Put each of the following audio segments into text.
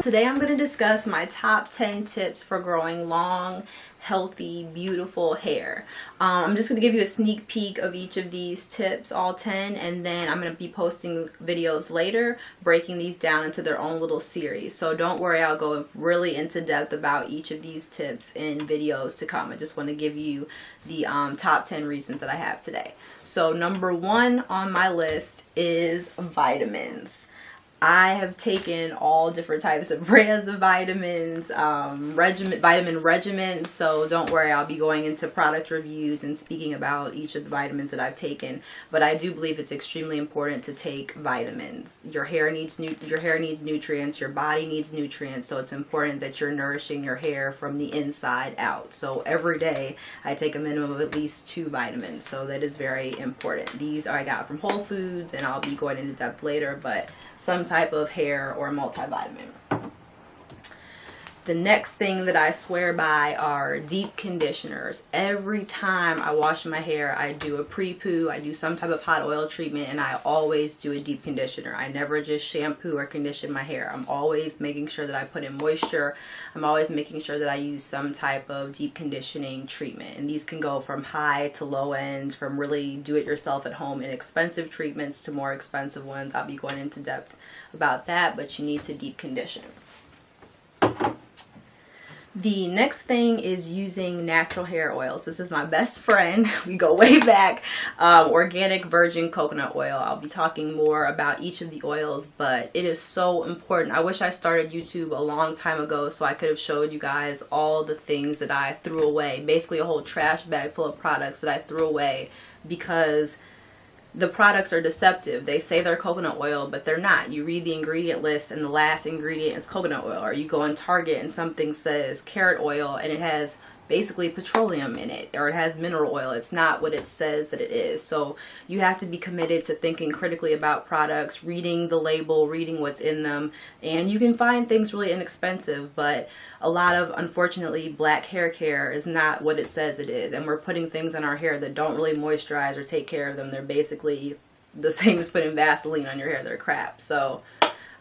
Today I'm going to discuss my top 10 tips for growing long, healthy, beautiful hair. I'm just going to give you a sneak peek of each of these tips, all 10, and then I'm going to be posting videos later breaking these down into their own little series. So don't worry, I'll go really into depth about each of these tips in videos to come. I just want to give you the top 10 reasons that I have today. So number 1 on my list is vitamins. I have taken all different types of brands of vitamins, vitamin regimens, so don't worry, I'll be going into product reviews and speaking about each of the vitamins that I've taken. But I do believe it's extremely important to take vitamins. Your hair needs nutrients, your body needs nutrients, so it's important that you're nourishing your hair from the inside out. So every day I take a minimum of at least 2 vitamins, so that is very important. These I got from Whole Foods, and I'll be going into depth later, but some type of hair or multivitamin. The next thing that I swear by are deep conditioners. Every time I wash my hair, I do a pre-poo, I do some type of hot oil treatment, and I always do a deep conditioner. I never just shampoo or condition my hair. I'm always making sure that I put in moisture. I'm always making sure that I use some type of deep conditioning treatment. And these can go from high to low ends, from really do-it-yourself at home inexpensive treatments to more expensive ones. I'll be going into depth about that, but you need to deep condition. The next thing is using natural hair oils. This is my best friend. We go way back. Organic virgin coconut oil. I'll be talking more about each of the oils, but it is so important. I wish I started YouTube a long time ago so I could have showed you guys all the things that I threw away. Basically a whole trash bag full of products that I threw away because the products are deceptive. They say they're coconut oil, but they're not. You read the ingredient list and the last ingredient is coconut oil. Or you go on Target and something says carrot oil and it has basically petroleum in it, or it has mineral oil. It's not what it says that it is. So you have to be committed to thinking critically about products, reading the label, reading what's in them. And you can find things really inexpensive, but a lot of, unfortunately, black hair care is not what it says it is. And we're putting things in our hair that don't really moisturize or take care of them. They're basically the same as putting Vaseline on your hair. They're crap. So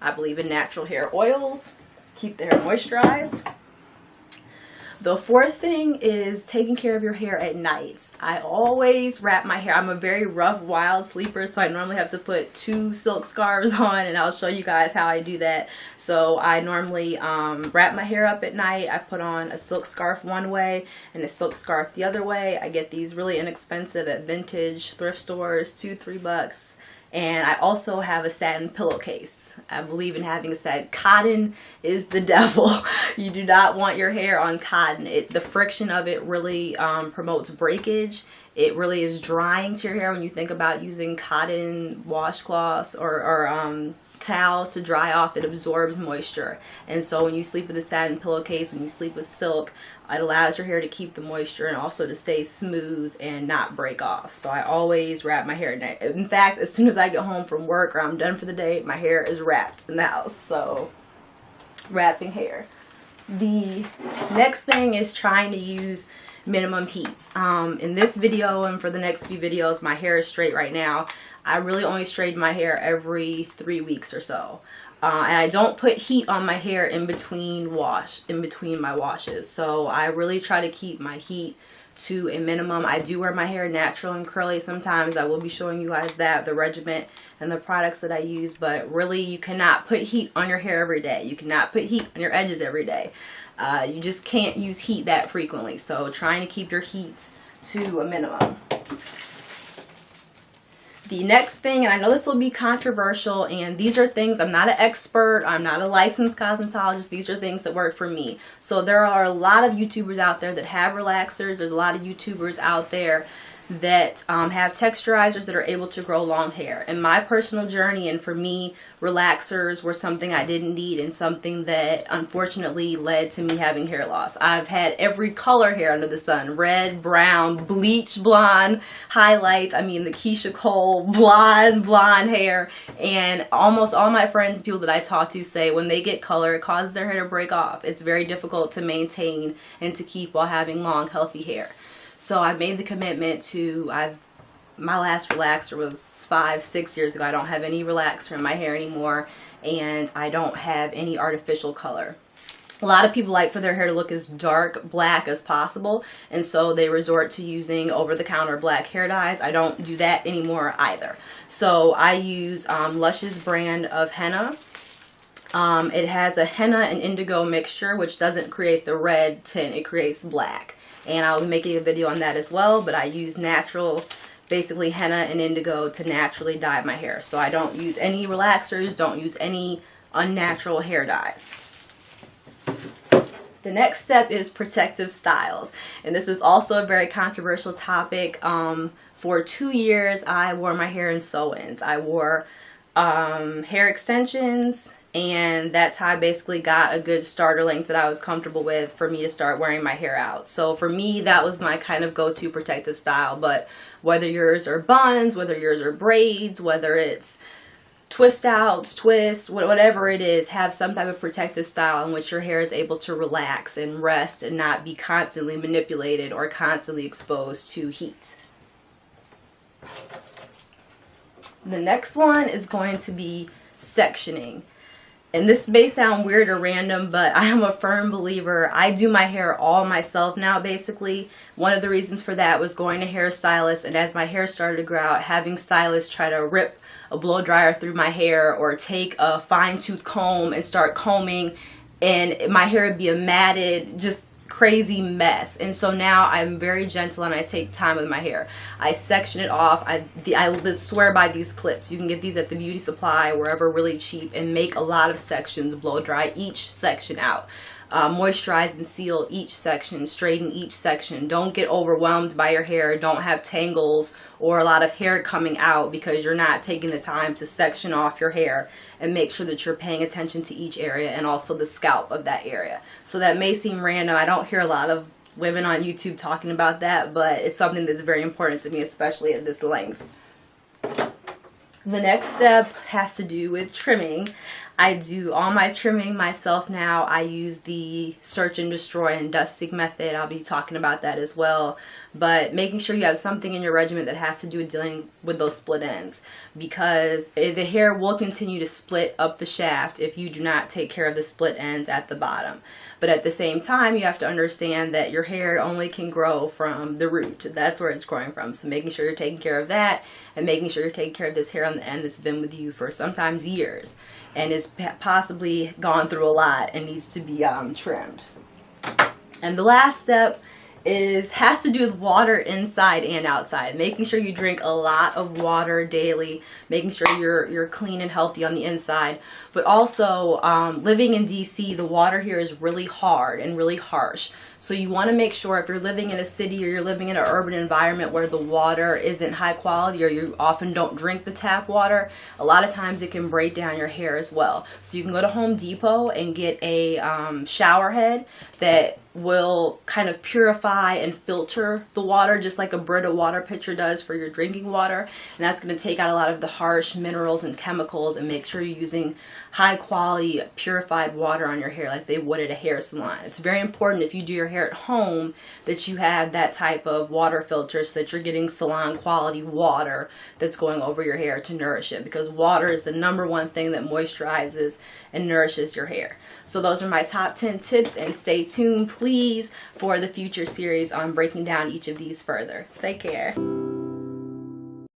I believe in natural hair oils. Keep the hair moisturized. The fourth thing is taking care of your hair at night. I always wrap my hair. I'm a very rough, wild sleeper, so I normally have to put 2 silk scarves on, and I'll show you guys how I do that. So I normally wrap my hair up at night. I put on a silk scarf one way and a silk scarf the other way. I get these really inexpensive at vintage thrift stores, $2-3. And I also have a satin pillowcase. I believe in having a satin. Cotton is the devil. You do not want your hair on cotton. The friction of it really promotes breakage. It really is drying to your hair when you think about using cotton washcloths or towels to dry off. It absorbs moisture. And so when you sleep with a satin pillowcase, when you sleep with silk, it allows your hair to keep the moisture and also to stay smooth and not break off. So I always wrap my hair at night. In fact, as soon as I get home from work or I'm done for the day, my hair is wrapped in the house. So wrapping hair. The next thing is trying to use minimum heat. In this video and for the next few videos, my hair is straight right now. I really only straighten my hair every 3 weeks or so. And I don't put heat on my hair in between my washes. So I really try to keep my heat to a minimum. I do wear my hair natural and curly sometimes. I will be showing you guys that, the regimen and the products that I use, but really you cannot put heat on your hair every day. You cannot put heat on your edges every day. You just can't use heat that frequently. So trying to keep your heat to a minimum. The next thing, and I know this will be controversial, and these are things, I'm not an expert, I'm not a licensed cosmetologist, these are things that work for me. So there are a lot of YouTubers out there that have relaxers, there's a lot of YouTubers out there that have texturizers that are able to grow long hair. In my personal journey, and for me, relaxers were something I didn't need and something that unfortunately led to me having hair loss. I've had every color hair under the sun: red, brown, bleach blonde, highlights. I mean, the Keisha Cole blonde hair. And almost all my friends, people that I talk to, say when they get color, it causes their hair to break off. It's very difficult to maintain and to keep while having long, healthy hair. So I've made the commitment to, I've my last relaxer was 5-6 years ago. I don't have any relaxer in my hair anymore, and I don't have any artificial color. A lot of people like for their hair to look as dark black as possible, and so they resort to using over-the-counter black hair dyes. I don't do that anymore either. So I use Lush's brand of henna. It has a henna and indigo mixture, which doesn't create the red tint, it creates black. And I'll be making a video on that as well, but I use natural, basically henna and indigo to naturally dye my hair. So I don't use any relaxers, don't use any unnatural hair dyes. The next step is protective styles, and this is also a very controversial topic. For 2 years I wore my hair in sew-ins. I wore hair extensions, and that's how I basically got a good starter length that I was comfortable with for me to start wearing my hair out. So for me, that was my kind of go-to protective style. But whether yours are buns, whether yours are braids, whether it's twist outs, twists, whatever it is, have some type of protective style in which your hair is able to relax and rest and not be constantly manipulated or constantly exposed to heat. The next one is going to be sectioning. And this may sound weird or random, but I am a firm believer. I do my hair all myself now, basically. One of the reasons for that was going to hairstylists, and as my hair started to grow out, having stylists try to rip a blow dryer through my hair or take a fine-tooth comb and start combing, and my hair would be a matted, just crazy mess. And so now I'm very gentle and I take time with my hair. I section it off. I swear by these clips. You can get these at the beauty supply, wherever, really cheap, and make a lot of sections, blow dry each section out. Moisturize and seal each section, straighten each section. Don't get overwhelmed by your hair. Don't have tangles or a lot of hair coming out because you're not taking the time to section off your hair, and make sure that you're paying attention to each area and also the scalp of that area. So that may seem random. I don't hear a lot of women on YouTube talking about that, but it's something that's very important to me, especially at this length. The next step has to do with trimming. I do all my trimming myself now. I use the search and destroy and dusting method. I'll be talking about that as well. But making sure you have something in your regimen that has to do with dealing with those split ends, because the hair will continue to split up the shaft if you do not take care of the split ends at the bottom. But at the same time, you have to understand that your hair only can grow from the root. That's where it's growing from. So making sure you're taking care of that, and making sure you're taking care of this hair on the end that's been with you for sometimes years and is possibly gone through a lot and needs to be trimmed. And the last step has to do with water inside and outside. Making sure you drink a lot of water daily, making sure you're clean and healthy on the inside. But also, living in DC, the water here is really hard and really harsh. So you want to make sure, if you're living in a city or you're living in an urban environment where the water isn't high quality, or you often don't drink the tap water, a lot of times it can break down your hair as well. So you can go to Home Depot and get a shower head that will kind of purify and filter the water, just like a Brita water pitcher does for your drinking water. And that's going to take out a lot of the harsh minerals and chemicals and make sure you're using high quality purified water on your hair like they would at a hair salon. It's very important, if you do your hair at home, that you have that type of water filter so that you're getting salon quality water that's going over your hair to nourish it, because water is the #1 thing that moisturizes and nourishes your hair. So those are my top 10 tips, and stay tuned please for the future series on breaking down each of these further. Take care.